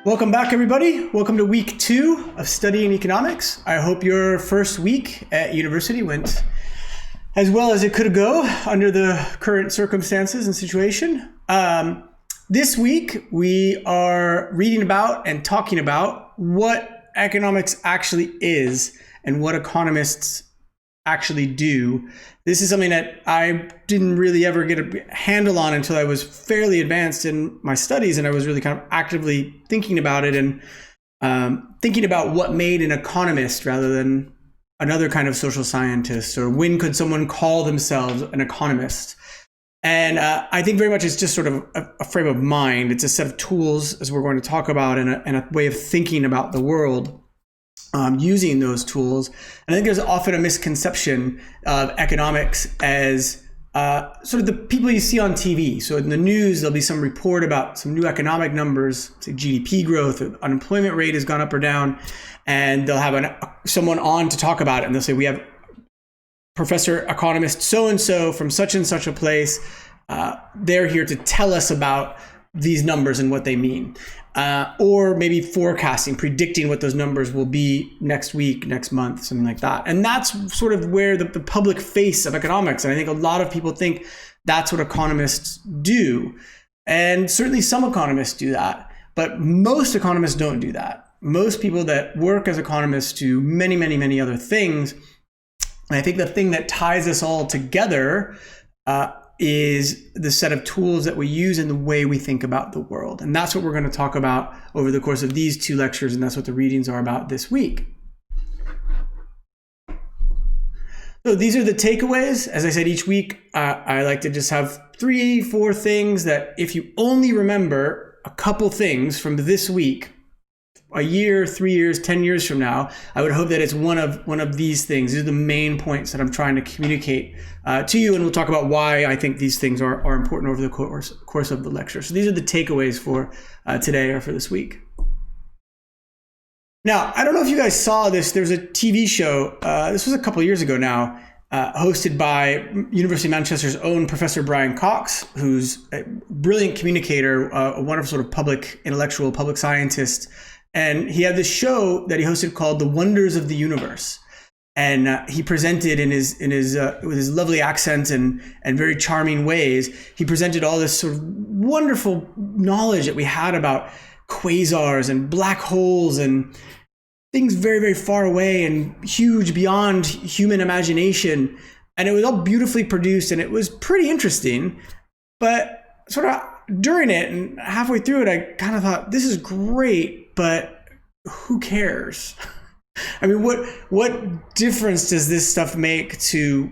Welcome back, everybody. Welcome to week 2 of studying economics. I hope your first week at university went as well as it could go under the current circumstances and situation. This week, we are reading about and talking about what economics actually is and what economists actually do. This is something that I didn't really ever get a handle on until I was fairly advanced in my studies, and I was really kind of actively thinking about it and thinking about what made an economist rather than another kind of social scientist, or when could someone call themselves an economist. And I think very much it's just sort of a frame of mind. It's a set of tools, as we're going to talk about, and a way of thinking about the world. Using those tools. And I think there's often a misconception of economics as sort of the people you see on TV. So in the news, there'll be some report about some new economic numbers, say GDP growth, or unemployment rate has gone up or down, and they'll have someone on to talk about it. And they'll say, we have Professor Economist so-and-so from such and such a place. They're here to tell us about these numbers and what they mean. Or maybe forecasting, predicting what those numbers will be next week, next month, something like that. And that's sort of where the public face of economics. And I think a lot of people think that's what economists do. And certainly some economists do that, but most economists don't do that. Most people that work as economists do many, many, many other things. And I think the thing that ties us all together is the set of tools that we use and the way we think about the world. And that's what we're going to talk about over the course of these 2 lectures, and that's what the readings are about this week. So these are the takeaways. As I said, each week I like to just have 3-4 things that if you only remember a couple things from this week, a year, 3 years, 10 years from now, I would hope that it's one of these things. These are the main points that I'm trying to communicate to you, and we'll talk about why I think these things are important over the course of the lecture. So these are the takeaways for today or for this week. Now, I don't know if you guys saw this. There's a TV show, this was a couple of years ago now, hosted by University of Manchester's own Professor Brian Cox, who's a brilliant communicator, a wonderful sort of public scientist. And he had this show that he hosted called The Wonders of the Universe. And he presented with his lovely accent and very charming ways, he presented all this sort of wonderful knowledge that we had about quasars and black holes and things very, very far away and huge beyond human imagination. And it was all beautifully produced, and it was pretty interesting. But sort of during it and halfway through it, I kind of thought, this is great, but who cares? I mean, what difference does this stuff make to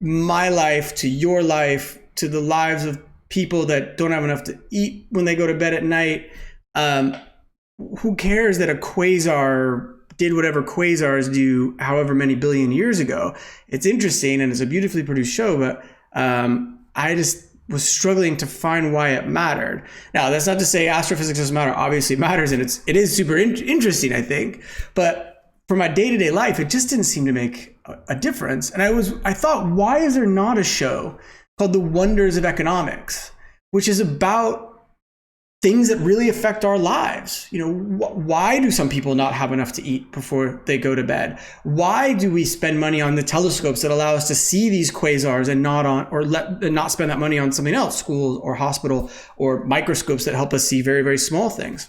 my life, to your life, to the lives of people that don't have enough to eat when they go to bed at night? Who cares that a quasar did whatever quasars do however many billion years ago? It's interesting and it's a beautifully produced show, but I just was struggling to find why it mattered. Now, that's not to say astrophysics doesn't matter. Obviously it matters, and it is super interesting, I think. But for my day-to-day life, it just didn't seem to make a difference. And I thought, why is there not a show called The Wonders of Economics, which is about things that really affect our lives? You know, why do some people not have enough to eat before they go to bed? Why do we spend money on the telescopes that allow us to see these quasars and not spend that money on something else, school or hospital, or microscopes that help us see very, very small things?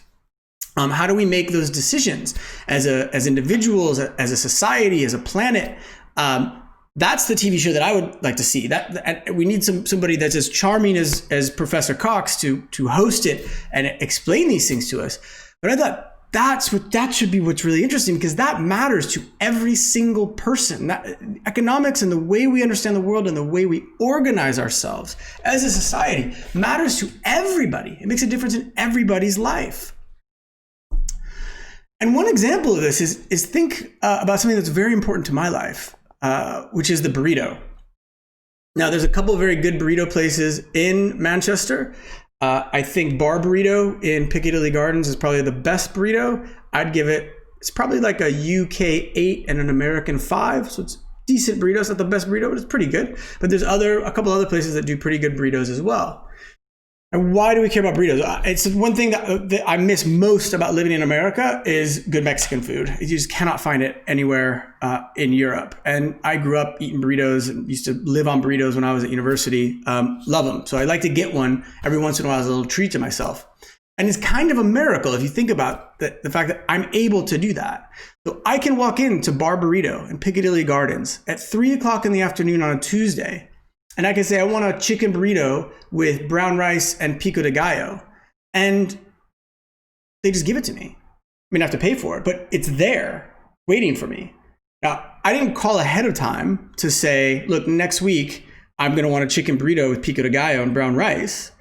How do we make those decisions as individuals, as a society, as a planet? That's the TV show that I would like to see. That we need somebody that's as charming as Professor Cox to host it and explain these things to us. But I thought that should be what's really interesting, because that matters to every single person. Economics and the way we understand the world and the way we organize ourselves as a society matters to everybody. It makes a difference in everybody's life. And one example of this is think about something that's very important to my life, which is the burrito. Now, there's a couple of very good burrito places in Manchester. I think Bar Burrito in Piccadilly Gardens is probably the best burrito. I'd give it's probably like a UK 8 and an American 5. So it's decent burrito. It's not the best burrito, but it's pretty good. But there's a couple other places that do pretty good burritos as well. And why do we care about burritos? It's one thing that I miss most about living in America is good Mexican food. You just cannot find it anywhere in Europe. And I grew up eating burritos and used to live on burritos when I was at university. Love them. So I like to get one every once in a while as a little treat to myself. And it's kind of a miracle if you think about the fact that I'm able to do that. So I can walk into Bar Burrito in Piccadilly Gardens at 3:00 in the afternoon on a Tuesday, and I can say, I want a chicken burrito with brown rice and pico de gallo. And they just give it to me. I mean, I have to pay for it, but it's there waiting for me. Now, I didn't call ahead of time to say, look, next week, I'm going to want a chicken burrito with pico de gallo and brown rice.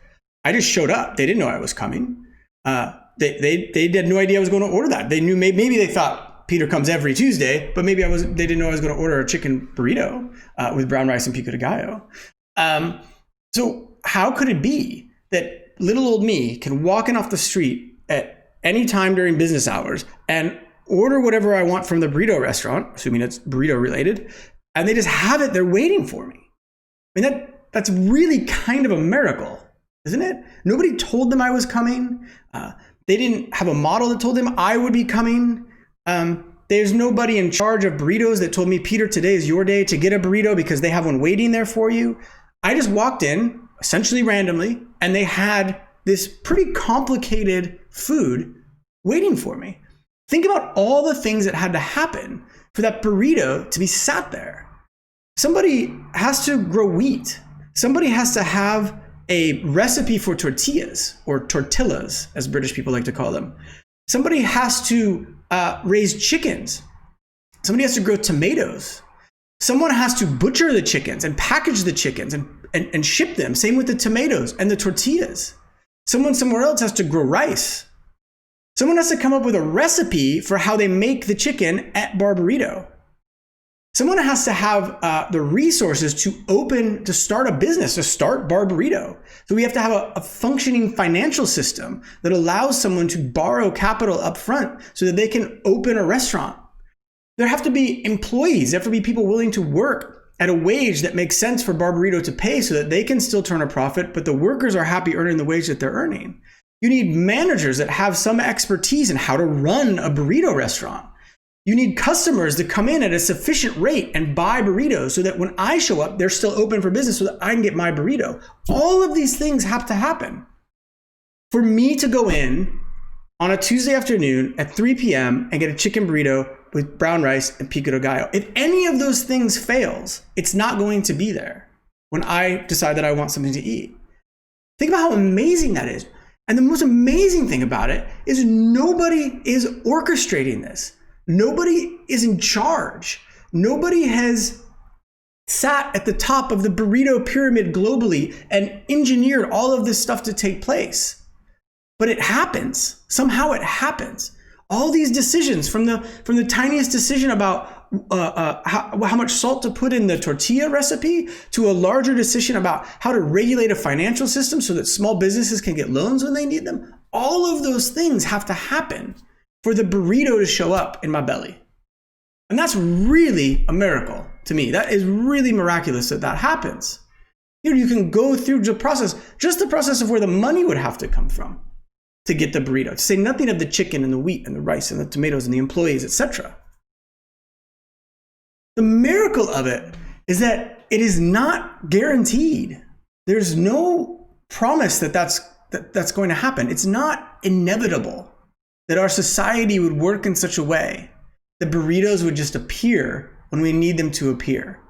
I just showed up. They didn't know I was coming. They had no idea I was going to order that. They knew maybe they thought Peter comes every Tuesday, but maybe they didn't know I was going to order a chicken burrito with brown rice and pico de gallo. So how could it be that little old me can walk in off the street at any time during business hours and order whatever I want from the burrito restaurant, assuming it's burrito related, and they just have it there waiting for me? I mean, that's really kind of a miracle, isn't it? Nobody told them I was coming. They didn't have a model that told them I would be coming. There's nobody in charge of burritos that told me, Peter, today is your day to get a burrito because they have one waiting there for you. I just walked in, essentially randomly, and they had this pretty complicated food waiting for me. Think about all the things that had to happen for that burrito to be sat there. Somebody has to grow wheat. Somebody has to have a recipe for tortillas, or tortillas, as British people like to call them. Somebody has to raise chickens. Somebody has to grow tomatoes. Someone has to butcher the chickens and package the chickens and ship them. Same with the tomatoes and the tortillas. Someone somewhere else has to grow rice. Someone has to come up with a recipe for how they make the chicken at Bar Burrito. Someone has to have the resources to start a business, to start Bar Burrito. So we have to have a functioning financial system that allows someone to borrow capital up front so that they can open a restaurant. There have to be employees. There have to be people willing to work at a wage that makes sense for Bar Burrito to pay so that they can still turn a profit, but the workers are happy earning the wage that they're earning. You need managers that have some expertise in how to run a burrito restaurant. You need customers to come in at a sufficient rate and buy burritos so that when I show up, they're still open for business so that I can get my burrito. All of these things have to happen. For me to go in on a Tuesday afternoon at 3 p.m. and get a chicken burrito with brown rice and pico de gallo, if any of those things fails, it's not going to be there when I decide that I want something to eat. Think about how amazing that is. And the most amazing thing about it is nobody is orchestrating this. Nobody is in charge. Nobody has sat at the top of the burrito pyramid globally and engineered all of this stuff to take place. But it happens. Somehow it happens. All these decisions, from the tiniest decision about how much salt to put in the tortilla recipe to a larger decision about how to regulate a financial system so that small businesses can get loans when they need them, all of those things have to happen for the burrito to show up in my belly. And that's really a miracle to me. That is really miraculous that happens. You can go through the process, just the process of where the money would have to come from to get the burrito, to say nothing of the chicken and the wheat and the rice and the tomatoes and the employees, etc. The miracle of it is that it is not guaranteed. There's no promise that that's going to happen. It's not inevitable that our society would work in such a way that burritos would just appear when we need them to appear.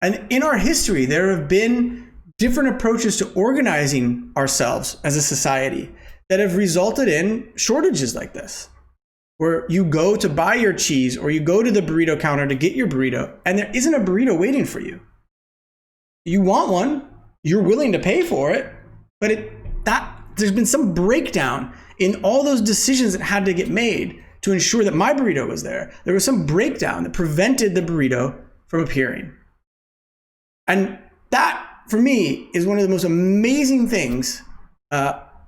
And in our history, there have been different approaches to organizing ourselves as a society that have resulted in shortages like this, where you go to buy your cheese or you go to the burrito counter to get your burrito and there isn't a burrito waiting for you. You want one, you're willing to pay for it, but there's been some breakdown in all those decisions that had to get made to ensure that my burrito was there. There was some breakdown that prevented the burrito from appearing. And that, for me, is one of the most amazing things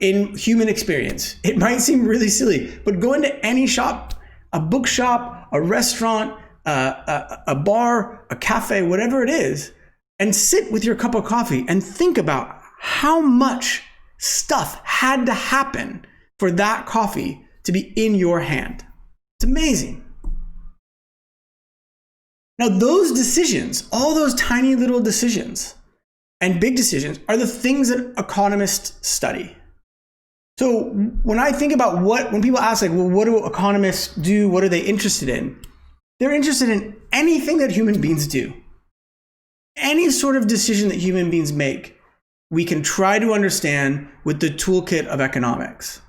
in human experience. It might seem really silly, but go into any shop, a bookshop, a restaurant, a bar, a cafe, whatever it is, and sit with your cup of coffee and think about how much stuff had to happen for that coffee to be in your hand. It's amazing. Now, those decisions, all those tiny little decisions and big decisions, are the things that economists study. So when I think about when people ask, like, well, what do economists do? What are they interested in? They're interested in anything that human beings do. Any sort of decision that human beings make, we can try to understand with the toolkit of economics.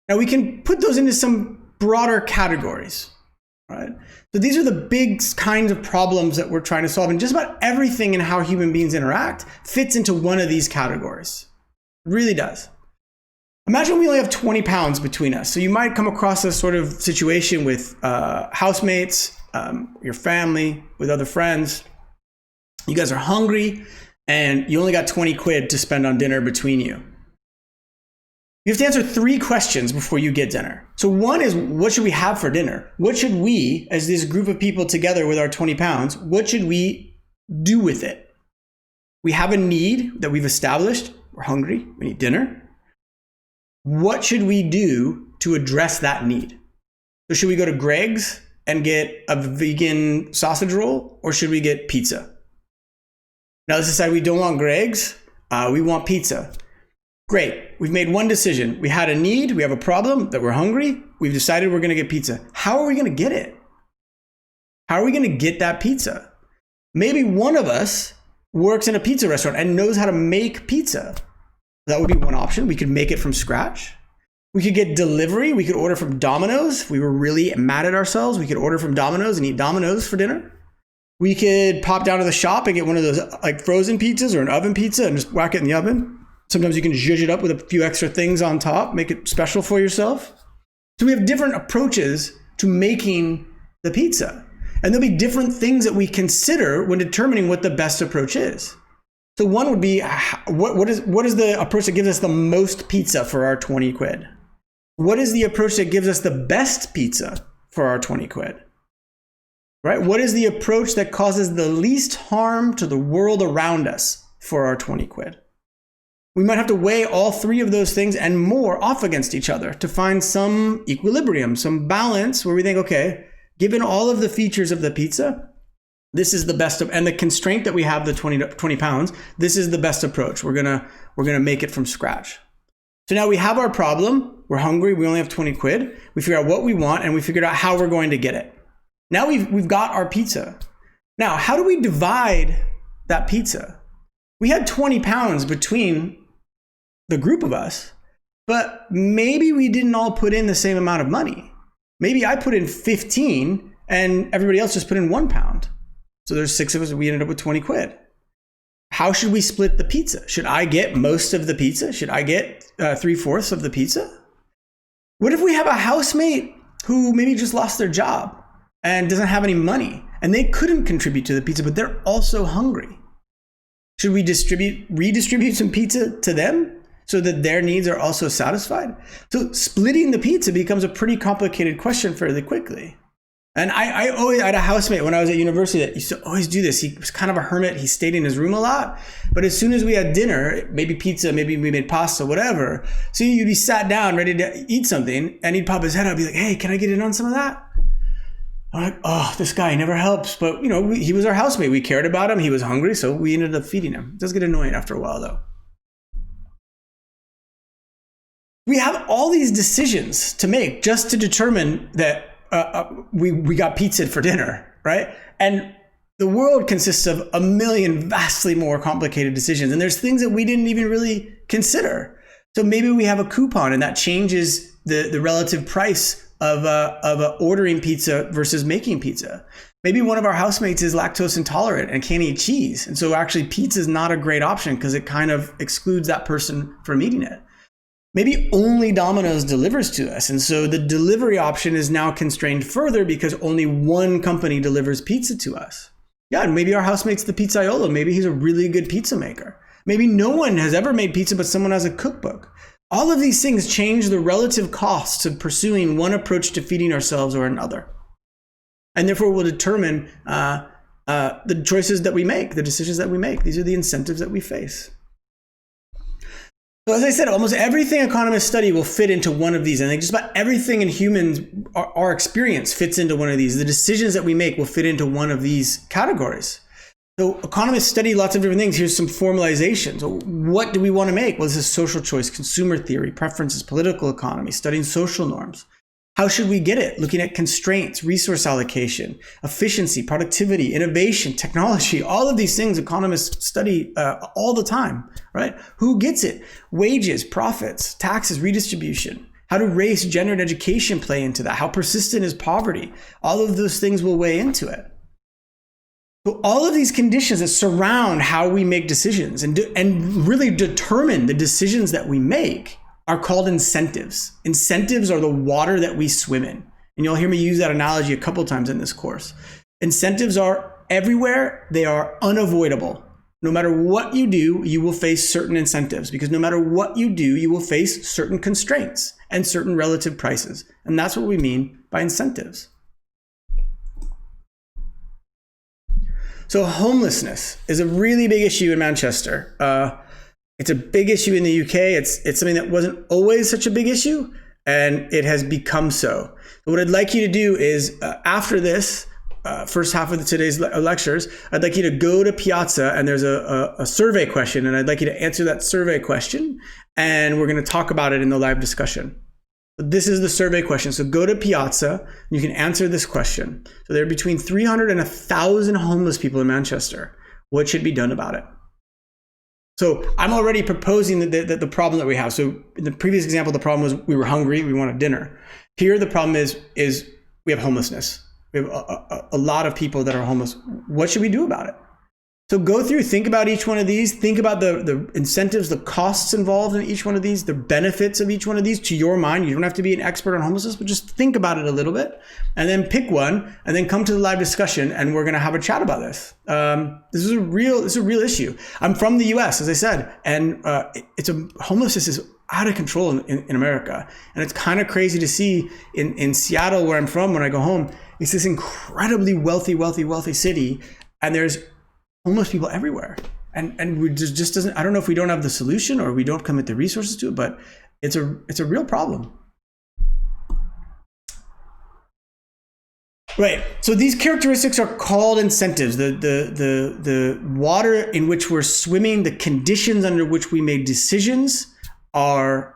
Now, we can put those into some broader categories, right? So these are the big kinds of problems that we're trying to solve. And just about everything in how human beings interact fits into one of these categories. It really does. Imagine we only have 20 pounds between us. So you might come across this sort of situation with housemates, your family, with other friends. You guys are hungry and you only got 20 quid to spend on dinner between you. You have to answer 3 questions before you get dinner. So one is, what should we have for dinner? What should we, as this group of people together with our 20 pounds, what should we do with it? We have a need that we've established. We're hungry. We need dinner. What should we do to address that need? So should we go to Greg's and get a vegan sausage roll, or should we get pizza? Now let's decide we don't want Greg's. We want pizza. Great. We've made one decision. We had a need. We have a problem that we're hungry. We've decided we're going to get pizza. How are we going to get it? How are we going to get that pizza? Maybe one of us works in a pizza restaurant and knows how to make pizza. That would be one option. We could make it from scratch. We could get delivery. We could order from Domino's. If we were really mad at ourselves, we could order from Domino's and eat Domino's for dinner. We could pop down to the shop and get one of those like frozen pizzas or an oven pizza and just whack it in the oven. Sometimes you can zhuzh it up with a few extra things on top, make it special for yourself. So we have different approaches to making the pizza. And there'll be different things that we consider when determining what the best approach is. So one would be, what is the approach that gives us the most pizza for our 20 quid? What is the approach that gives us the best pizza for our 20 quid? Right? What is the approach that causes the least harm to the world around us for our 20 quid? We might have to weigh all 3 of those things and more off against each other to find some equilibrium, some balance where we think, okay, given all of the features of the pizza, this is the best, and the constraint that we have, the 20 pounds, this is the best approach. We're gonna make it from scratch. So now we have our problem. We're hungry. We only have 20 quid. We figure out what we want and we figured out how we're going to get it. Now we've got our pizza. Now, how do we divide that pizza? We had 20 pounds between the group of us, but maybe we didn't all put in the same amount of money. Maybe I put in 15 and everybody else just put in 1 pound. So there's 6 of us, we ended up with 20 quid. How should we split the pizza? Should I get most of the pizza? Should I get 3/4 of the pizza? What if we have a housemate who maybe just lost their job and doesn't have any money and they couldn't contribute to the pizza, but they're also hungry? Should we redistribute some pizza to them so that their needs are also satisfied? So splitting the pizza becomes a pretty complicated question fairly quickly. And I always had a housemate when I was at university that used to always do this. He was kind of a hermit. He stayed in his room a lot. But as soon as we had dinner, maybe pizza, maybe we made pasta, whatever. So you'd be sat down ready to eat something and he'd pop his head up and be like, hey, can I get in on some of that? I'm like, oh, this guy never helps. But you know, he was our housemate. We cared about him. He was hungry. So we ended up feeding him. It does get annoying after a while though. We have all these decisions to make just to determine that we got pizza for dinner, right? And the world consists of a million vastly more complicated decisions. And there's things that we didn't even really consider. So maybe we have a coupon and that changes the relative price of ordering pizza versus making pizza. Maybe one of our housemates is lactose intolerant and can't eat cheese. And so actually pizza is not a great option because it kind of excludes that person from eating it. Maybe only Domino's delivers to us. And so the delivery option is now constrained further because only one company delivers pizza to us. Yeah, and maybe our housemate's the pizzaiolo. Maybe he's a really good pizza maker. Maybe no one has ever made pizza, but someone has a cookbook. All of these things change the relative costs of pursuing one approach to feeding ourselves or another. And therefore will determine the choices that we make, the decisions that we make. These are the incentives that we face. So as I said, almost everything economists study will fit into one of these. And I think just about everything in humans, our experience fits into one of these. The decisions that we make will fit into one of these categories. So economists study lots of different things. Here's some formalizations. What do we want to make? Well, this is social choice, consumer theory, preferences, political economy, studying social norms. How should we get it? Looking at constraints, resource allocation, efficiency, productivity, innovation, technology, all of these things economists study all the time, right? Who gets it? Wages, profits, taxes, redistribution. How do race, gender, and education play into that? How persistent is poverty? All of those things will weigh into it. So all of these conditions that surround how we make decisions and really determine the decisions that we make are called incentives. Incentives are the water that we swim in. And you'll hear me use that analogy a couple times in this course. Incentives are everywhere. They are unavoidable. No matter what you do, you will face certain incentives, because no matter what you do, you will face certain constraints and certain relative prices. And that's what we mean by incentives. So homelessness is a really big issue in Manchester. It's a big issue in the UK. It's something that wasn't always such a big issue, and it has become so. What I'd like you to do is, after this first half of today's lectures, I'd like you to go to Piazza, and there's a survey question, and I'd like you to answer that survey question, and we're going to talk about it in the live discussion. This is the survey question. So go to Piazza, and you can answer this question. So there are between 300 and 1,000 homeless people in Manchester. What should be done about it? So I'm already proposing that the problem that we have. So in the previous example, the problem was we were hungry, we wanted dinner. Here, the problem is we have homelessness. We have a lot of people that are homeless. What should we do about it? So go through, think about each one of these, think about the incentives, the costs involved in each one of these, the benefits of each one of these to your mind. You don't have to be an expert on homelessness, but just think about it a little bit and then pick one and then come to the live discussion, and we're going to have a chat about this. This is a real issue. I'm from the US, as I said, and homelessness is out of control in America. And it's kind of crazy to see in Seattle, where I'm from, when I go home, it's this incredibly wealthy city, and there's homeless people everywhere, and we just doesn't. I don't know if we don't have the solution or we don't commit the resources to it, but it's a real problem. Right. So these characteristics are called incentives. The water in which we're swimming, the conditions under which we make decisions are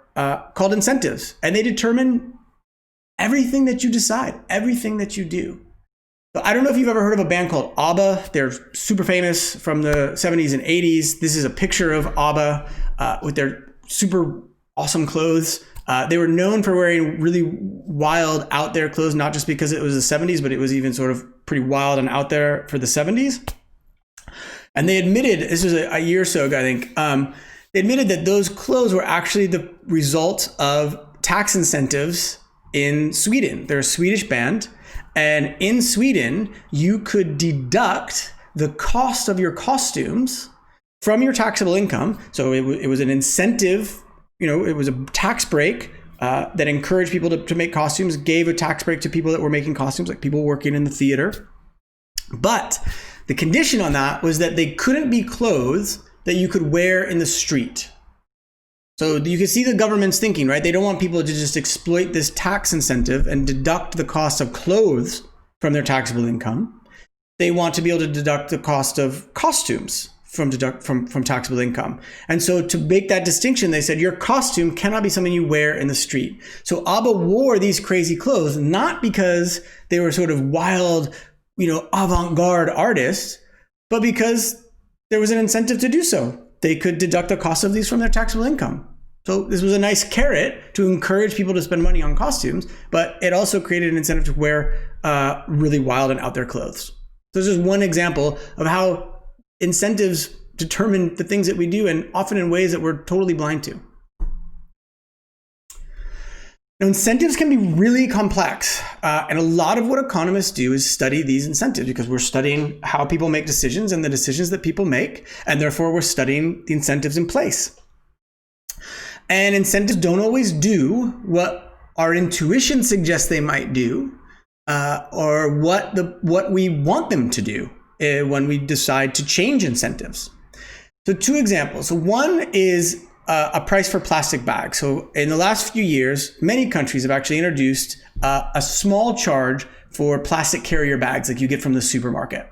called incentives, and they determine everything that you decide, everything that you do. So I don't know if you've ever heard of a band called ABBA. They're super famous from the 70s and 80s. This is a picture of ABBA with their super awesome clothes. They were known for wearing really wild, out there clothes, not just because it was the 70s, but it was even sort of pretty wild and out there for the 70s. And they admitted, this was a year or so ago, I think, they admitted that those clothes were actually the result of tax incentives in Sweden. They're a Swedish band. And in Sweden, you could deduct the cost of your costumes from your taxable income. So it was an incentive, it was a tax break that encouraged people to make costumes, gave a tax break to people that were making costumes, like people working in the theater. But the condition on that was that they couldn't be clothes that you could wear in the street. So you can see the government's thinking, right? They don't want people to just exploit this tax incentive and deduct the cost of clothes from their taxable income. They want to be able to deduct the cost of costumes from taxable income. And so to make that distinction, they said your costume cannot be something you wear in the street. So ABBA wore these crazy clothes, not because they were sort of wild, avant-garde artists, but because there was an incentive to do so. They could deduct the cost of these from their taxable income. So this was a nice carrot to encourage people to spend money on costumes, but it also created an incentive to wear really wild and out there clothes. So this is one example of how incentives determine the things that we do, and often in ways that we're totally blind to. Now, incentives can be really complex, and a lot of what economists do is study these incentives, because we're studying how people make decisions and the decisions that people make, and therefore we're studying the incentives in place. And incentives don't always do what our intuition suggests they might do, or what we want them to do when we decide to change incentives. So two examples. So one is a price for plastic bags. So in the last few years, many countries have actually introduced a small charge for plastic carrier bags like you get from the supermarket.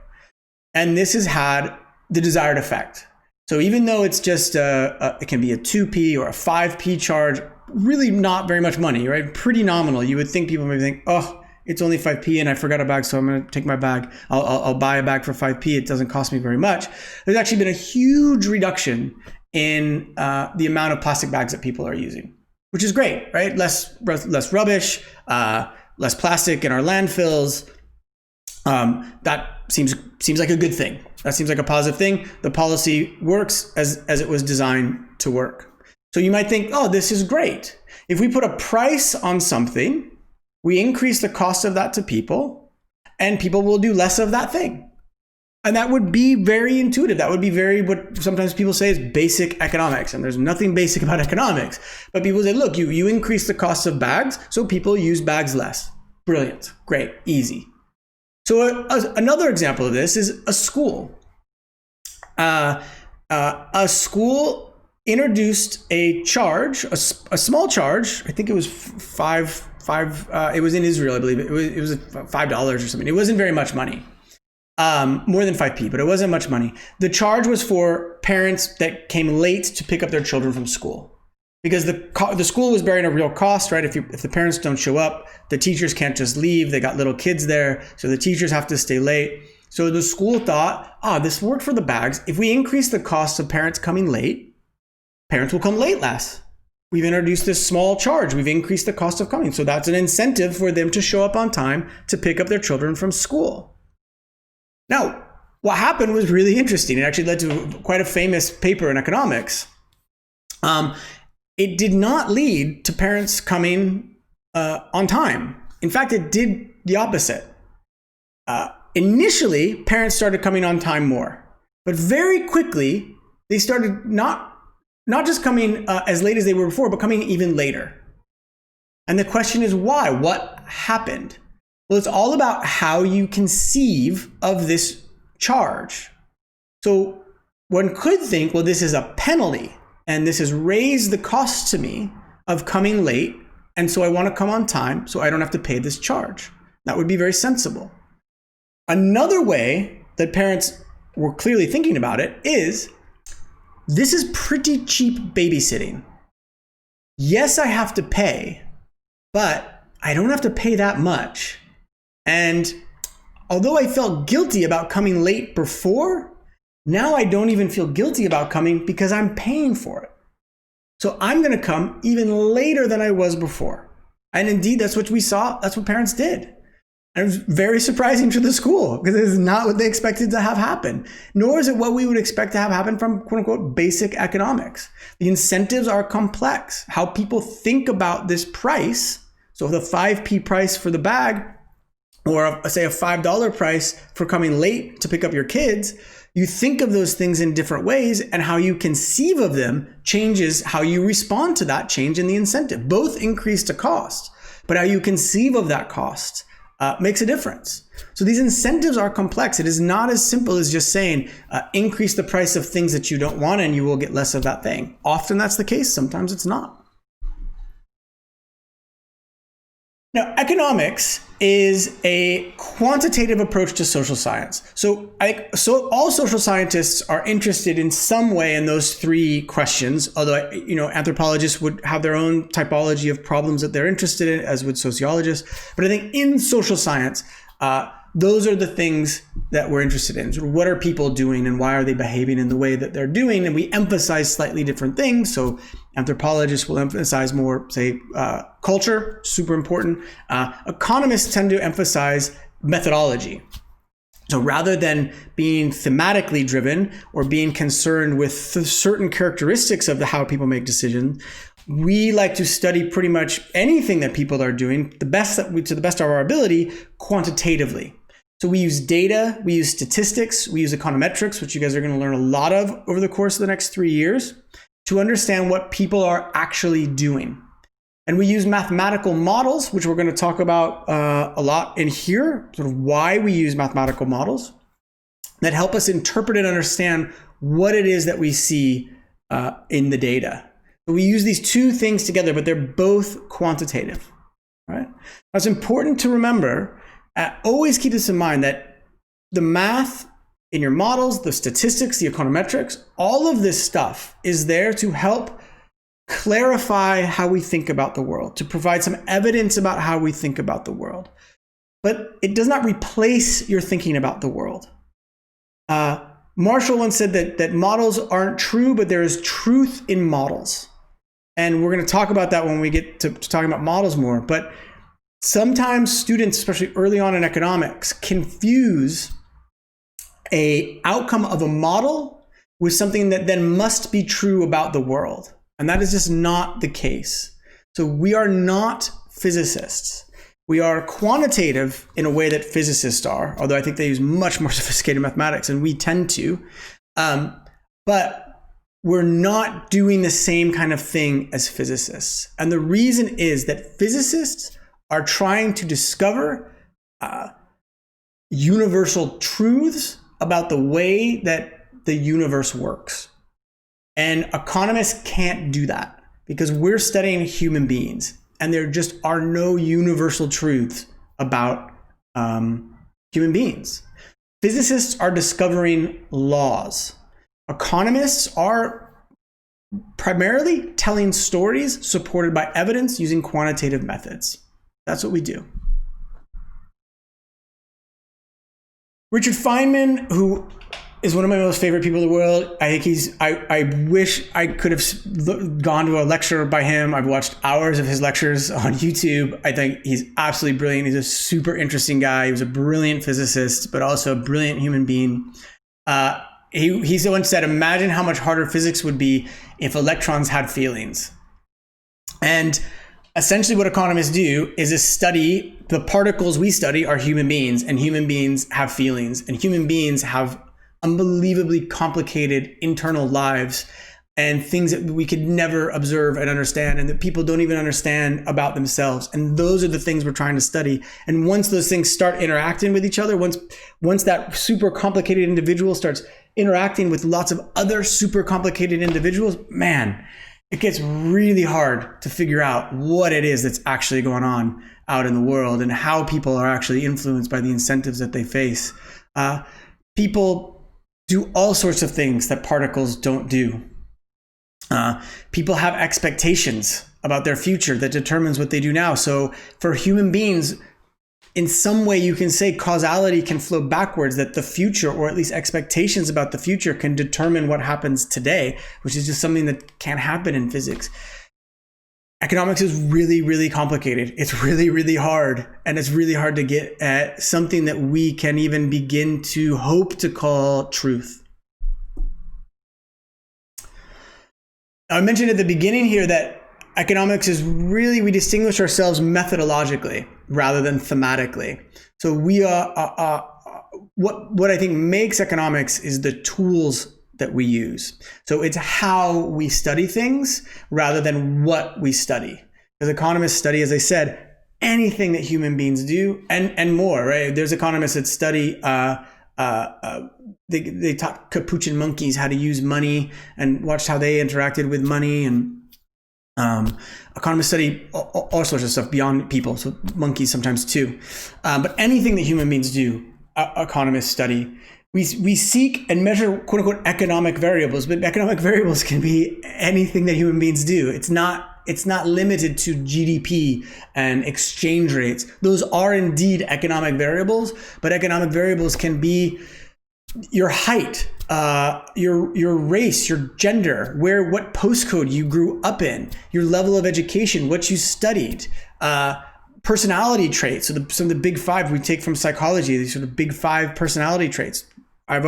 And this has had the desired effect. So even though it's just it can be a 2p or a 5p charge, really not very much money, right? Pretty nominal. You would think people maybe think, oh, it's only 5p and I forgot a bag, so I'm going to take my bag. I'll buy a bag for 5p. It doesn't cost me very much. There's actually been a huge reduction in the amount of plastic bags that people are using, which is great, right? Less rubbish, less plastic in our landfills. That seems like a good thing. That seems like a positive thing. The policy works as it was designed to work. So you might think, oh, this is great. If we put a price on something, we increase the cost of that to people, and people will do less of that thing. And that would be very intuitive. That would be very what sometimes people say is basic economics. And there's nothing basic about economics. But people say, look, you increase the cost of bags, so people use bags less. Brilliant. Great. Easy. So another example of this is a school. A school introduced a charge, a small charge. I think it was five. It was in Israel, I believe. It was $5 or something. It wasn't very much money, more than 5p, but it wasn't much money. The charge was for parents that came late to pick up their children from school. Because the school was bearing a real cost, right? If the parents don't show up, the teachers can't just leave. They got little kids there, so the teachers have to stay late. So the school thought, this worked for the bags. If we increase the cost of parents coming late, parents will come late less. We've introduced this small charge. We've increased the cost of coming. So that's an incentive for them to show up on time to pick up their children from school. Now, what happened was really interesting. It actually led to quite a famous paper in economics. It did not lead to parents coming on time. In fact, it did the opposite. Initially, parents started coming on time more, but very quickly, they started not just coming as late as they were before, but coming even later. And the question is why? What happened? Well, it's all about how you conceive of this charge. So one could think, well, this is a penalty. And this has raised the cost to me of coming late. And so I want to come on time so I don't have to pay this charge. That would be very sensible. Another way that parents were clearly thinking about it is, this is pretty cheap babysitting. Yes, I have to pay, but I don't have to pay that much. And although I felt guilty about coming late before, now I don't even feel guilty about coming because I'm paying for it. So I'm going to come even later than I was before. And indeed, that's what we saw. That's what parents did. And it was very surprising to the school because it is not what they expected to have happen, nor is it what we would expect to have happen from quote unquote basic economics. The incentives are complex. How people think about this price. So the 5p price for the bag, or say a $5 price for coming late to pick up your kids, you think of those things in different ways, and how you conceive of them changes how you respond to that change in the incentive. Both increase the cost, but how you conceive of that cost makes a difference. So these incentives are complex. It is not as simple as just saying, increase the price of things that you don't want and you will get less of that thing. Often that's the case. Sometimes it's not. Now, economics is a quantitative approach to social science. So all social scientists are interested in some way in those three questions, although, anthropologists would have their own typology of problems that they're interested in, as would sociologists. But I think in social science, those are the things that we're interested in. So what are people doing and why are they behaving in the way that they're doing? And we emphasize slightly different things. So anthropologists will emphasize more, say, culture, super important. Economists tend to emphasize methodology. So rather than being thematically driven or being concerned with certain characteristics of how people make decisions, we like to study pretty much anything that people are doing to the best of our ability quantitatively. So we use data, we use statistics, we use econometrics, which you guys are going to learn a lot of over the course of the next 3 years, to understand what people are actually doing. And we use mathematical models, which we're going to talk about a lot in here, sort of why we use mathematical models that help us interpret and understand what it is that we see in the data. So we use these two things together, but they're both quantitative, right? Now, it's important to remember, always keep this in mind, that the math in your models, the statistics, the econometrics, all of this stuff is there to help clarify how we think about the world, to provide some evidence about how we think about the world. But it does not replace your thinking about the world. Marshall once said that models aren't true, but there is truth in models. And we're going to talk about that when we get to talking about models more. But sometimes students, especially early on in economics, confuse an outcome of a model with something that then must be true about the world. And that is just not the case. So we are not physicists. We are quantitative in a way that physicists are, although I think they use much more sophisticated mathematics, and we tend to. But we're not doing the same kind of thing as physicists. And the reason is that physicists are trying to discover universal truths about the way that the universe works. And economists can't do that because we're studying human beings, and there just are no universal truths about human beings. Physicists are discovering laws. Economists are primarily telling stories supported by evidence using quantitative methods. That's what we do. Richard Feynman, who is one of my most favorite people in the world. I think I wish I could have gone to a lecture by him. I've watched hours of his lectures on YouTube. I think he's absolutely brilliant. He's a super interesting guy. He was a brilliant physicist, but also a brilliant human being. He once said, imagine how much harder physics would be if electrons had feelings. And essentially what economists do is study the particles we study are human beings, and human beings have feelings, and human beings have unbelievably complicated internal lives and things that we could never observe and understand, and that people don't even understand about themselves. And those are the things we're trying to study. And once those things start interacting with each other, once that super complicated individual starts interacting with lots of other super complicated individuals, man, it gets really hard to figure out what it is that's actually going on out in the world and how people are actually influenced by the incentives that they face. People do all sorts of things that particles don't do. People have expectations about their future that determines what they do now. So for human beings, in some way you can say causality can flow backwards, that the future, or at least expectations about the future, can determine what happens today, which is just something that can't happen in physics. Economics is really, really complicated. It's really, really hard. And it's really hard to get at something that we can even begin to hope to call truth. I mentioned at the beginning here that economics is really, we distinguish ourselves methodologically rather than thematically. So we are, what I think makes economics is the tools that we use. So it's how we study things rather than what we study. Because economists study, as I said, anything that human beings do and more, right? There's economists that study, they taught capuchin monkeys how to use money and watched how they interacted with money. And economists study all sorts of stuff beyond people, so monkeys sometimes too. But anything that human beings do, economists study. We seek and measure quote unquote economic variables, but economic variables can be anything that human beings do. It's not limited to GDP and exchange rates. Those are indeed economic variables, but economic variables can be your height, your race, your gender, what postcode you grew up in, your level of education, what you studied, personality traits. So some of the big five we take from psychology, these sort of big five personality traits. I have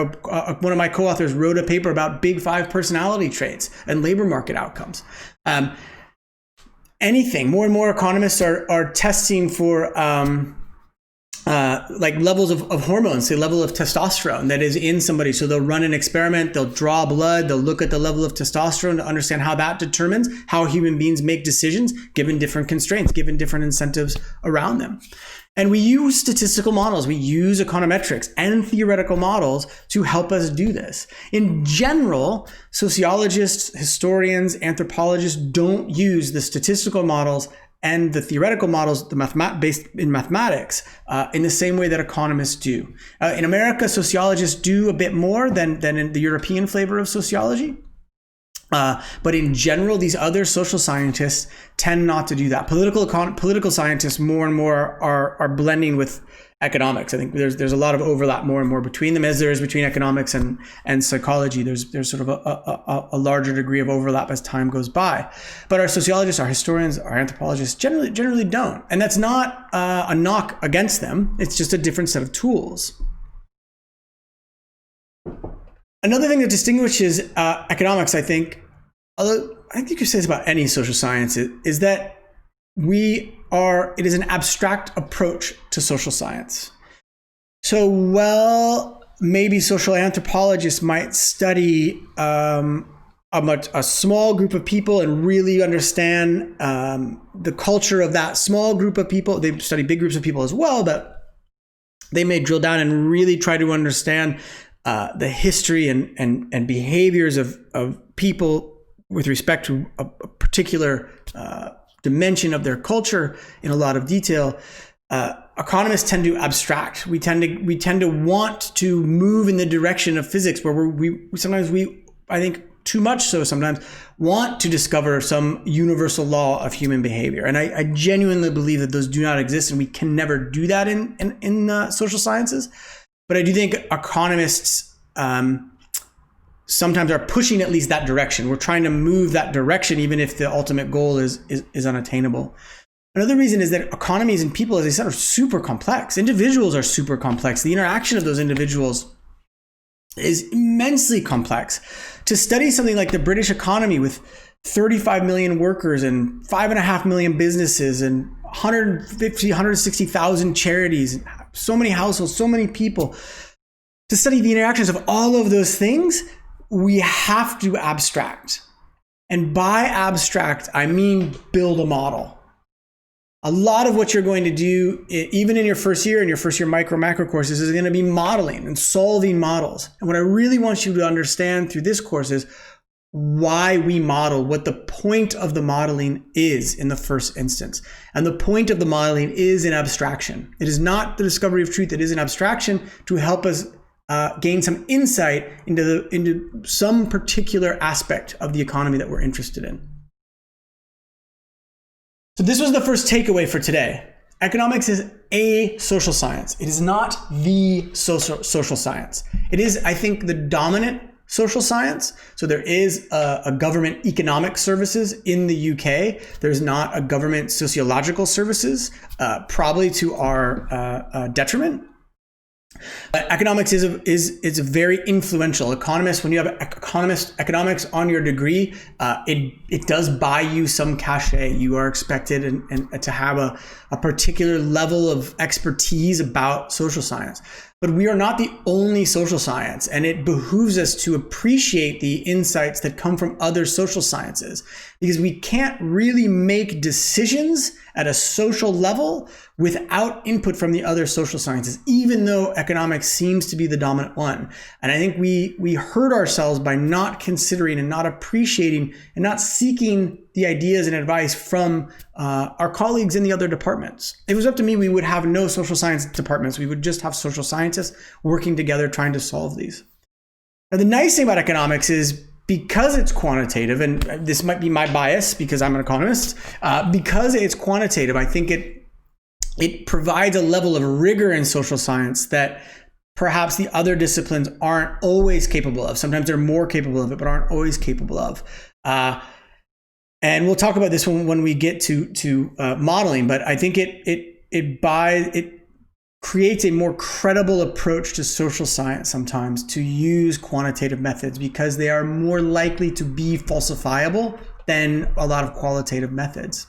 one of my co-authors wrote a paper about big five personality traits and labor market outcomes. Anything. More and more economists are testing for like levels of hormones, say level of testosterone that is in somebody. So they'll run an experiment, they'll draw blood, they'll look at the level of testosterone to understand how that determines how human beings make decisions given different constraints, given different incentives around them. And we use statistical models, we use econometrics and theoretical models to help us do this. In general, sociologists, historians, anthropologists don't use the statistical models and the theoretical models, based in mathematics, in the same way that economists do. In America, sociologists do a bit more than in the European flavor of sociology. But in general, these other social scientists tend not to do that. Political scientists more and more are blending with economics. I think there's a lot of overlap more and more between them, as there is between economics and psychology. There's sort of a larger degree of overlap as time goes by. But our sociologists, our historians, our anthropologists generally don't. And that's not a knock against them. It's just a different set of tools. Another thing that distinguishes economics, I think, although I think you could say this about any social science, is that it is an abstract approach to social science. So, maybe social anthropologists might study a small group of people and really understand the culture of that small group of people. They study big groups of people as well, but they may drill down and really try to understand the history and behaviors of people with respect to a particular dimension of their culture in a lot of detail. Economists tend to abstract. We tend to want to move in the direction of physics, where I think too much so sometimes, want to discover some universal law of human behavior. And I genuinely believe that those do not exist, and we can never do that in social sciences. But I do think economists sometimes are pushing at least that direction. We're trying to move that direction, even if the ultimate goal is unattainable. Another reason is that economies and people, as I said, are super complex. Individuals are super complex. The interaction of those individuals is immensely complex. To study something like the British economy with 35 million workers and 5.5 million businesses and 160,000 charities, so many households, so many people, to study the interactions of all of those things, we have to abstract. And by abstract, I mean build a model. A lot of what you're going to do, even in your first year micro macro courses, is going to be modeling and solving models. And what I really want you to understand through this course is why we model, what the point of the modeling is in the first instance. And the point of the modeling is an abstraction. It is not the discovery of truth. It is an abstraction to help us gain some insight into some particular aspect of the economy that we're interested in. So this was the first takeaway for today. Economics is a social science. It is not the social science. It is, I think, the dominant social science. So there is a government economic services in the UK. There's not a government sociological services, probably to our detriment. But economics is very influential. Economists, when you have economics on your degree, it does buy you some cachet. You are expected and to have a particular level of expertise about social science. But we are not the only social science, and it behooves us to appreciate the insights that come from other social sciences, because we can't really make decisions at a social level without input from the other social sciences, even though economics seems to be the dominant one. And I think we hurt ourselves by not considering and not appreciating and not seeking the ideas and advice from our colleagues in the other departments. If it was up to me, we would have no social science departments. We would just have social scientists working together trying to solve these. Now, the nice thing about economics is, because it's quantitative, and this might be my bias because I'm an economist, because it's quantitative, I think it provides a level of rigor in social science that perhaps the other disciplines aren't always capable of. Sometimes they're more capable of it, but aren't always capable of. And we'll talk about this when we get to modeling, but I think it creates a more credible approach to social science sometimes to use quantitative methods, because they are more likely to be falsifiable than a lot of qualitative methods.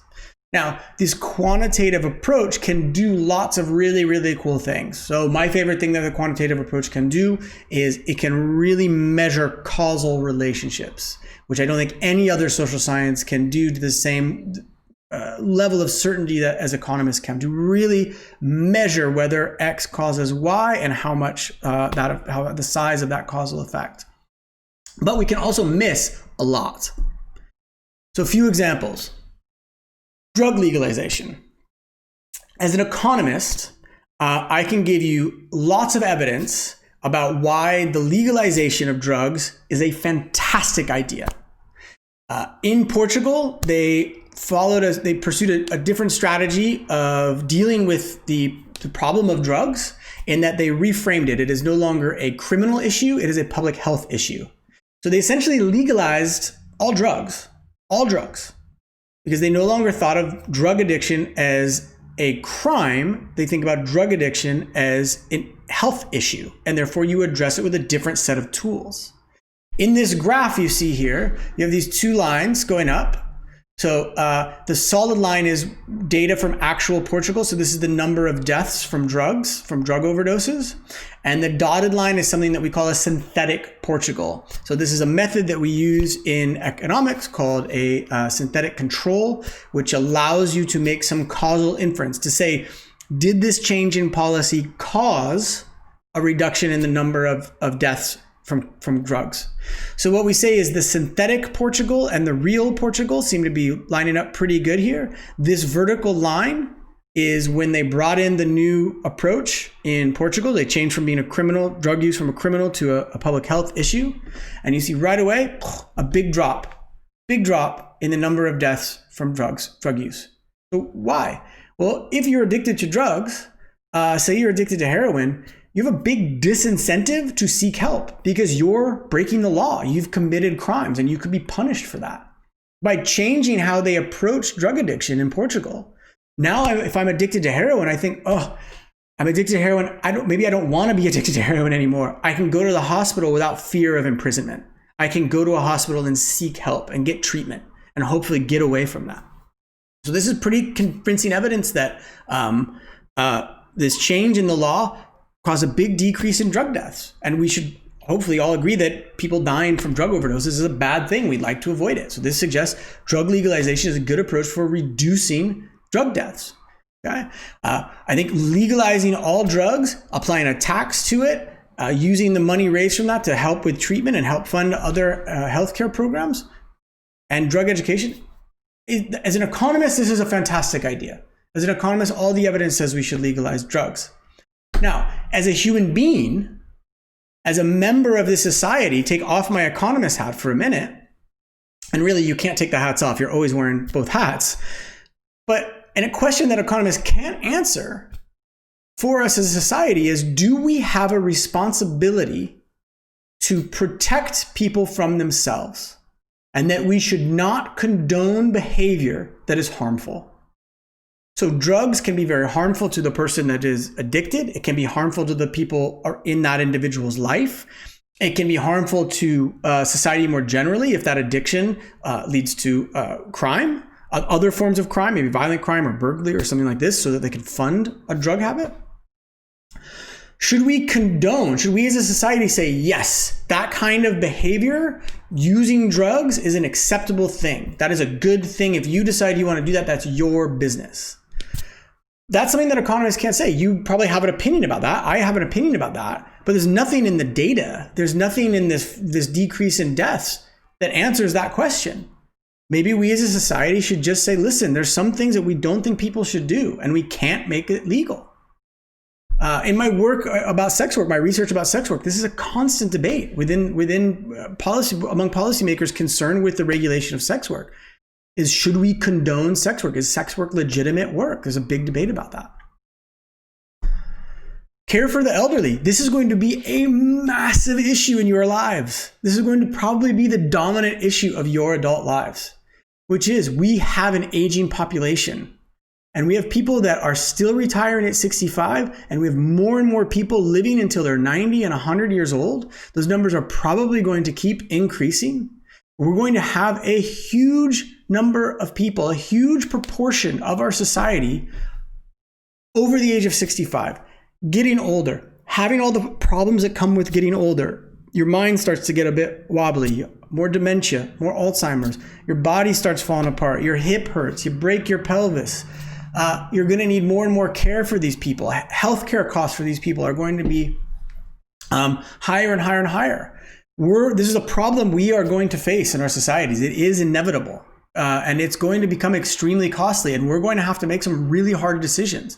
Now, this quantitative approach can do lots of really, really cool things. So my favorite thing that the quantitative approach can do is it can really measure causal relationships, which I don't think any other social science can do to the same level of certainty that as economists can, to really measure whether X causes Y and how much how the size of that causal effect. But we can also miss a lot. So a few examples. Drug legalization. As an economist, I can give you lots of evidence about why the legalization of drugs is a fantastic idea. In Portugal, they pursued a different strategy of dealing with the problem of drugs in that they reframed it. It is no longer a criminal issue, it is a public health issue. So they essentially legalized all drugs, because they no longer thought of drug addiction as a crime. They think about drug addiction as a health issue, and therefore you address it with a different set of tools. In this graph you see here, you have these two lines going up. So the solid line is data from actual Portugal. So this is the number of deaths from drug overdoses. And the dotted line is something that we call a synthetic Portugal. So this is a method that we use in economics called a synthetic control, which allows you to make some causal inference to say, did this change in policy cause a reduction in the number of deaths from drugs? So what we say is the synthetic Portugal and the real Portugal seem to be lining up pretty good here. This vertical line is when they brought in the new approach in Portugal. They changed from being a criminal, drug use from a criminal to a public health issue. And you see right away, a big drop in the number of deaths from drug use. So why? Well, if you're addicted to drugs, say you're addicted to heroin, you have a big disincentive to seek help because you're breaking the law. You've committed crimes and you could be punished for that. By changing how they approach drug addiction in Portugal, now if I'm addicted to heroin, I think, oh, I'm addicted to heroin. Maybe I don't want to be addicted to heroin anymore. I can go to the hospital without fear of imprisonment. I can go to a hospital and seek help and get treatment and hopefully get away from that. So this is pretty convincing evidence that this change in the law caused a big decrease in drug deaths. And we should hopefully all agree that people dying from drug overdoses is a bad thing. We'd like to avoid it. So this suggests drug legalization is a good approach for reducing drug deaths. Okay? I think legalizing all drugs, applying a tax to it, using the money raised from that to help with treatment and help fund other healthcare programs and drug education. As an economist, this is a fantastic idea. As an economist, all the evidence says we should legalize drugs. Now, as a human being, as a member of this society, take off my economist hat for a minute. And really, you can't take the hats off. You're always wearing both hats. And a question that economists can't answer for us as a society is, do we have a responsibility to protect people from themselves? And that we should not condone behavior that is harmful. So drugs can be very harmful to the person that is addicted. It can be harmful to the people in that individual's life. It can be harmful to society more generally if that addiction leads to crime, other forms of crime, maybe violent crime or burglary or something like this, so that they can fund a drug habit. Should we as a society say, yes, that kind of behavior, using drugs, is an acceptable thing. That is a good thing. If you decide you want to do that, that's your business. That's something that economists can't say. You probably have an opinion about that. I have an opinion about that. But there's nothing in the data. There's nothing in this decrease in deaths that answers that question. Maybe we as a society should just say, listen, there's some things that we don't think people should do, and we can't make it legal. In my work about sex work, my research about sex work, this is a constant debate within policy, among policymakers concerned with the regulation of sex work. Should we condone sex work? Is sex work legitimate work? There's a big debate about that. Care for the elderly. This is going to be a massive issue in your lives. This is going to probably be the dominant issue of your adult lives, which is we have an aging population. And we have people that are still retiring at 65, and we have more and more people living until they're 90 and 100 years old. Those numbers are probably going to keep increasing. We're going to have a huge number of people, a huge proportion of our society over the age of 65, getting older, having all the problems that come with getting older. Your mind starts to get a bit wobbly, more dementia, more Alzheimer's. Your body starts falling apart. Your hip hurts. You break your pelvis. You're going to need more and more care for these people. Healthcare costs for these people are going to be higher and higher and higher. This is a problem we are going to face in our societies. It is inevitable, and it's going to become extremely costly, and we're going to have to make some really hard decisions.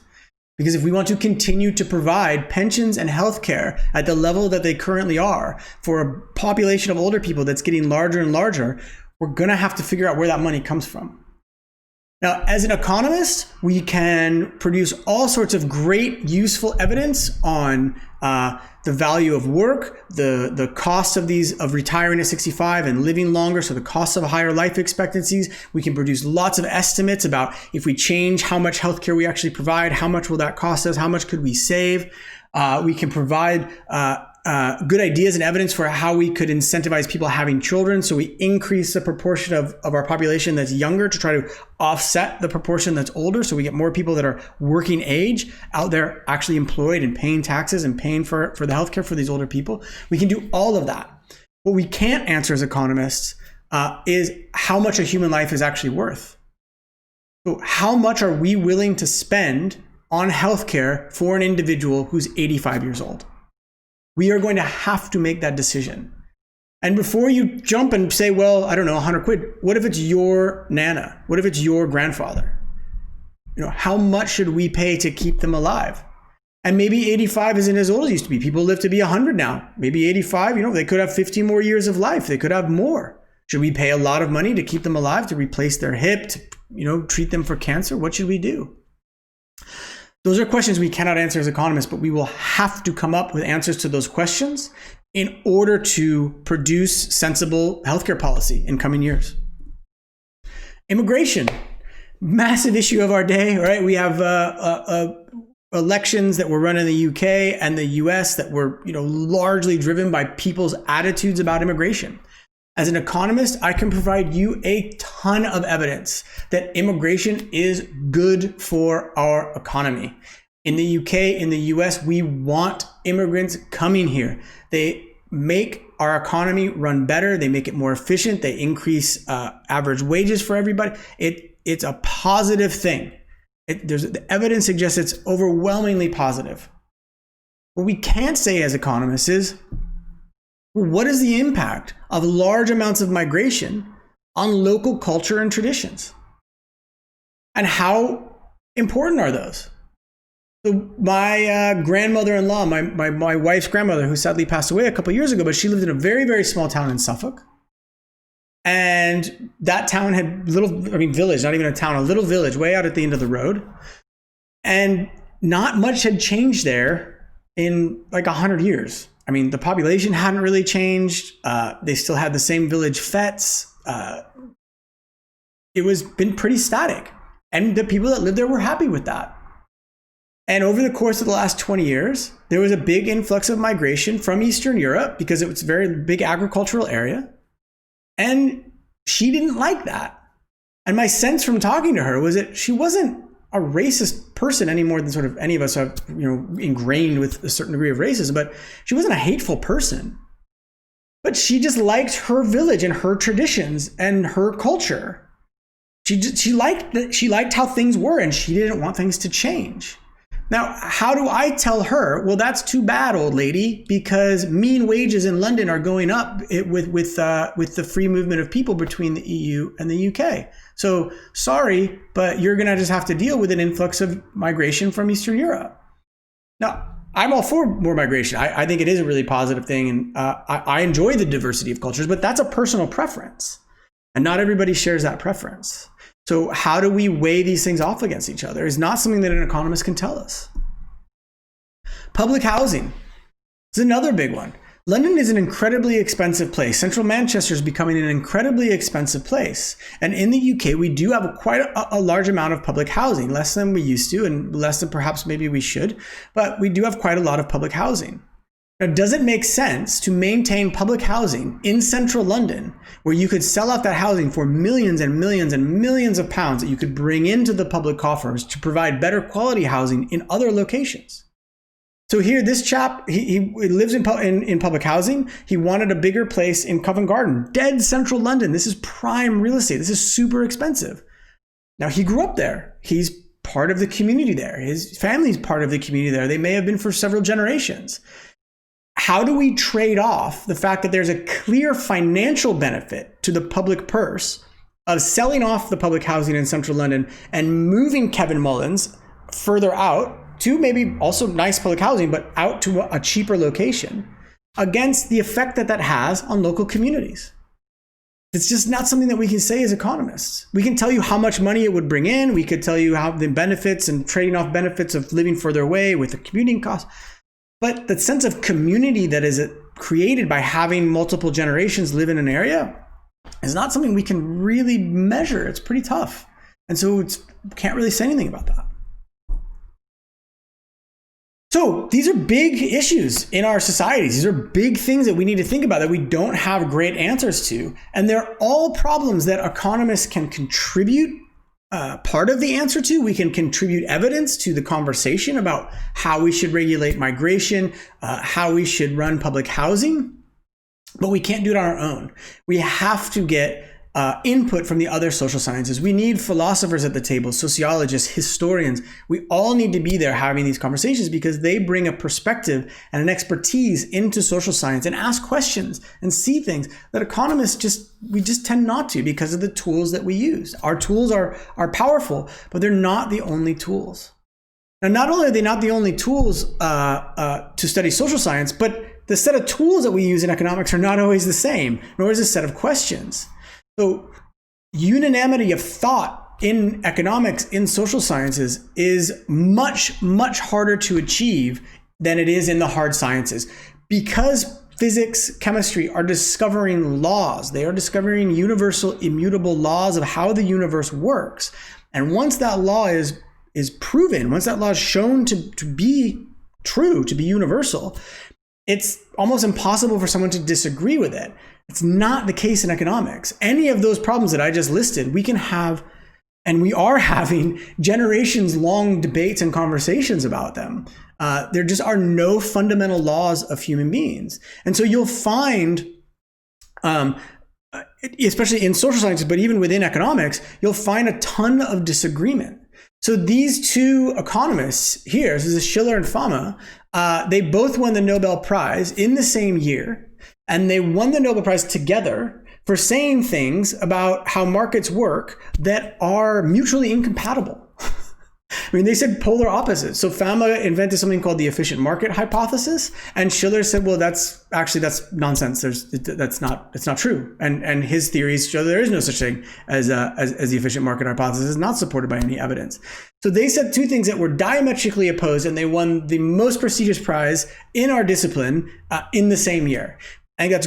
Because if we want to continue to provide pensions and healthcare at the level that they currently are for a population of older people that's getting larger and larger, we're going to have to figure out where that money comes from. Now, as an economist, we can produce all sorts of great, useful evidence on the value of work, the cost of retiring at 65 and living longer, so the cost of higher life expectancies. We can produce lots of estimates about if we change how much healthcare we actually provide, how much will that cost us, how much could we save. We can provide good ideas and evidence for how we could incentivize people having children. So we increase the proportion of our population that's younger to try to offset the proportion that's older. So we get more people that are working age out there actually employed and paying taxes and paying for the healthcare for these older people. We can do all of that. What we can't answer as economists is how much a human life is actually worth. So how much are we willing to spend on healthcare for an individual who's 85 years old? We are going to have to make that decision. And before you jump and say, well, I don't know, 100 quid, what if it's your nana? What if it's your grandfather? How much should we pay to keep them alive? And maybe 85 isn't as old as it used to be. People live to be 100 now. Maybe 85, they could have 15 more years of life. They could have more. Should we pay a lot of money to keep them alive, to replace their hip, to, treat them for cancer? What should we do? Those are questions we cannot answer as economists, but we will have to come up with answers to those questions in order to produce sensible healthcare policy in coming years. Immigration, massive issue of our day, right? We have elections that were run in the UK and the US that were, largely driven by people's attitudes about immigration. As an economist, I can provide you a ton of evidence that immigration is good for our economy. In the UK, in the US, we want immigrants coming here. They make our economy run better. They make it more efficient. They increase average wages for everybody. It's a positive thing. The evidence suggests it's overwhelmingly positive. What we can't say as economists is, what is the impact of large amounts of migration on local culture and traditions? And how important are those? So my grandmother-in-law, my wife's grandmother, who sadly passed away a couple of years ago, but she lived in a very, very small town in Suffolk. And that town had village, not even a town, a little village way out at the end of the road. And not much had changed there in like 100 years. The population hadn't really changed. They still had the same village fetes. It was been pretty static. And the people that lived there were happy with that. And over the course of the last 20 years, there was a big influx of migration from Eastern Europe because it was a very big agricultural area. And she didn't like that. And my sense from talking to her was that she wasn't a racist person any more than sort of any of us are, ingrained with a certain degree of racism, but she wasn't a hateful person. But she just liked her village and her traditions and her culture. She liked how things were, and she didn't want things to change. Now, how do I tell her, well, that's too bad, old lady, because mean wages in London are going up with the free movement of people between the EU and the UK. So sorry, but you're going to just have to deal with an influx of migration from Eastern Europe. Now, I'm all for more migration. I think it is a really positive thing, and I enjoy the diversity of cultures, but that's a personal preference, and not everybody shares that preference. So how do we weigh these things off against each other is not something that an economist can tell us. Public housing is another big one. London is an incredibly expensive place. Central Manchester is becoming an incredibly expensive place. And in the UK, we do have quite a large amount of public housing, less than we used to and less than perhaps maybe we should, but we do have quite a lot of public housing. Now, does it make sense to maintain public housing in central London where you could sell off that housing for millions and millions and millions of pounds that you could bring into the public coffers to provide better quality housing in other locations? So here, this chap, he lives in public housing. He wanted a bigger place in Covent Garden, dead central London. This is prime real estate. This is super expensive. Now, he grew up there. He's part of the community there. His family's part of the community there. They may have been for several generations. How do we trade off the fact that there's a clear financial benefit to the public purse of selling off the public housing in central London and moving Kevin Mullins further out to maybe also nice public housing, but out to a cheaper location, against the effect that that has on local communities? It's just not something that we can say as economists. We can tell you how much money it would bring in. We could tell you how the benefits and trading off benefits of living further away with the commuting costs. But the sense of community that is created by having multiple generations live in an area is not something we can really measure. It's pretty tough. And so can't really say anything about that. So these are big issues in our societies. These are big things that we need to think about that we don't have great answers to. And they're all problems that economists can contribute part of the answer to. We can contribute evidence to the conversation about how we should regulate migration, how we should run public housing, but we can't do it on our own. We have to get input from the other social sciences. We need philosophers at the table, sociologists, historians. We all need to be there having these conversations because they bring a perspective and an expertise into social science and ask questions and see things that economists we just tend not to because of the tools that we use. Our tools are powerful, but they're not the only tools. Now, not only are they not the only tools to study social science, but the set of tools that we use in economics are not always the same, nor is the set of questions. So unanimity of thought in economics, in social sciences, is much, much harder to achieve than it is in the hard sciences. Because physics, chemistry are discovering laws. They are discovering universal, immutable laws of how the universe works. And once that law is proven, once that law is shown to be true, to be universal, it's almost impossible for someone to disagree with it. It's not the case in economics. Any of those problems that I just listed, we can have, and we are having, generations-long debates and conversations about them. There just are no fundamental laws of human beings. And so you'll find, especially in social sciences, but even within economics, you'll find a ton of disagreement. So these two economists here, this is Schiller and Fama, they both won the Nobel Prize in the same year. And they won the Nobel Prize together for saying things about how markets work that are mutually incompatible. I mean, they said polar opposites. So Fama invented something called the efficient market hypothesis, and Schiller said, well, that's nonsense. It's not true. And his theories show there is no such thing as the efficient market hypothesis. It's not supported by any evidence. So they said two things that were diametrically opposed, and they won the most prestigious prize in our discipline in the same year. I think that's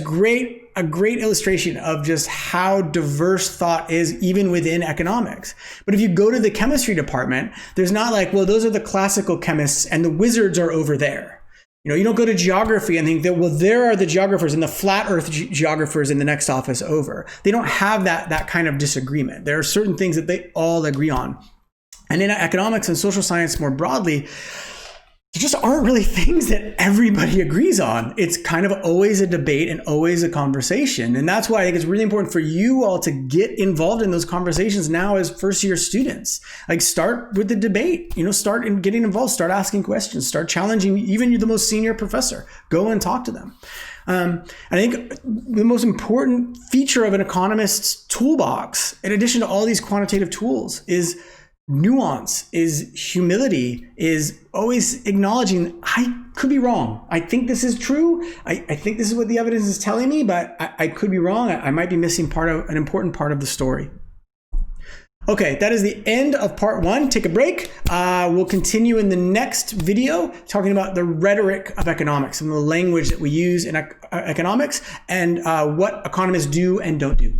a great illustration of just how diverse thought is even within economics. But if you go to the chemistry department, there's not like, well, those are the classical chemists and the wizards are over there. You don't go to geography and think that, well, there are the geographers and the flat earth geographers in the next office over. They don't have that kind of disagreement. There are certain things that they all agree on. And in economics and social science more broadly, there just aren't really things that everybody agrees on. It's kind of always a debate and always a conversation. And that's why I think it's really important for you all to get involved in those conversations now as first year students. Like, start with the debate, start in getting involved, start asking questions, start challenging even the most senior professor. Go and talk to them. I think the most important feature of an economist's toolbox, in addition to all these quantitative tools, is nuance, is humility, is always acknowledging, I could be wrong. I think this is true. I think this is what the evidence is telling me, but I could be wrong. I might be missing an important part of the story. Okay, that is the end of part one. Take a break. We'll continue in the next video talking about the rhetoric of economics and the language that we use in economics and what economists do and don't do.